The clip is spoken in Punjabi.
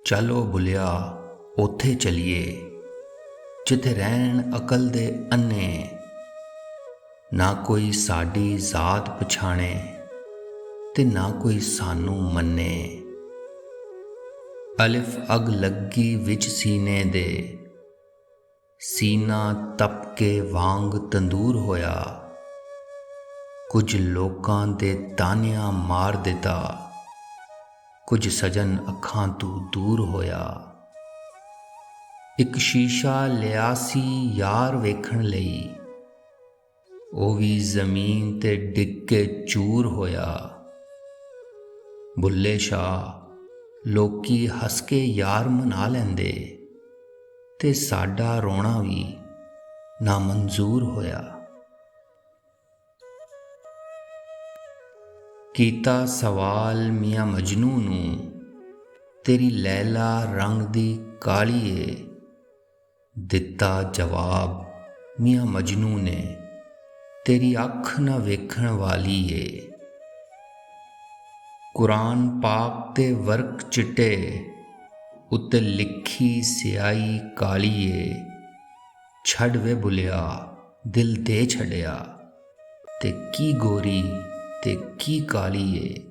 ਚਲੋ ਭੁਲਿਆ ਉੱਥੇ ਚਲੀਏ ਜਿੱਥੇ ਰਹਿਣ ਅਕਲ ਦੇ ਅੰਨੇ, ਨਾ ਕੋਈ ਸਾਡੀ ਜ਼ਾਤ ਪਛਾਣੇ ਤੇ ਨਾ ਕੋਈ ਸਾਨੂੰ ਮੰਨੇ। ਅਲਿਫ ਅਗ ਲੱਗੀ ਵਿੱਚ ਸੀਨੇ ਦੇ, ਸੀਨਾ ਤਪ ਕੇ ਵਾਂਗ ਤੰਦੂਰ ਹੋਇਆ। ਕੁਝ ਲੋਕਾਂ ਦੇ ਤਾਨਿਆਂ ਮਾਰ ਦਿੱਤਾ, ਕੁਝ ਸਜਨ ਅੱਖਾਂ ਤੋਂ ਦੂਰ ਹੋਇਆ। ਇੱਕ ਸ਼ੀਸ਼ਾ ਲਿਆ ਸੀ ਯਾਰ ਵੇਖਣ ਲਈ, ਉਹ ਵੀ ਜ਼ਮੀਨ ਤੇ ਡਿੱਗ ਕੇ ਚੂਰ ਹੋਇਆ। ਬੁੱਲੇ ਸ਼ਾਹ ਲੋਕੀ ਹੱਸ ਕੇ ਯਾਰ ਮਨਾ ਲੈਂਦੇ ਤੇ ਸਾਡਾ ਰੋਣਾ ਵੀ ਨਾਮਨਜ਼ੂਰ ਹੋਇਆ। ਕੀਤਾ ਸਵਾਲ ਮੀਆਂ ਮਜਨੂ ਨੂੰ, ਤੇਰੀ ਲੈਲਾ ਰੰਗ ਦੀ ਕਾਲੀ ਏ। ਦਿੱਤਾ ਜਵਾਬ ਮੀਆਂ ਮਜਨੂ ਨੇ, ਤੇਰੀ ਅੱਖ ਨਾ ਵੇਖਣ ਵਾਲੀ ਏ। ਕੁਰਾਨ ਪਾਕ ਤੇ ਵਰਕ ਚਿੱਟੇ, ਉੱਤੇ ਲਿਖੀ ਸਿਆਹੀ ਕਾਲੀ ਏ। ਛੱਡ ਵੇ ਭੁਲਿਆ ਦਿਲ ਦੇ ਛੱਡਿਆ, ਤੇ ਕੀ ਗੋਰੀ ਤੇ ਕੀ ਕਾਲੀ ਏ।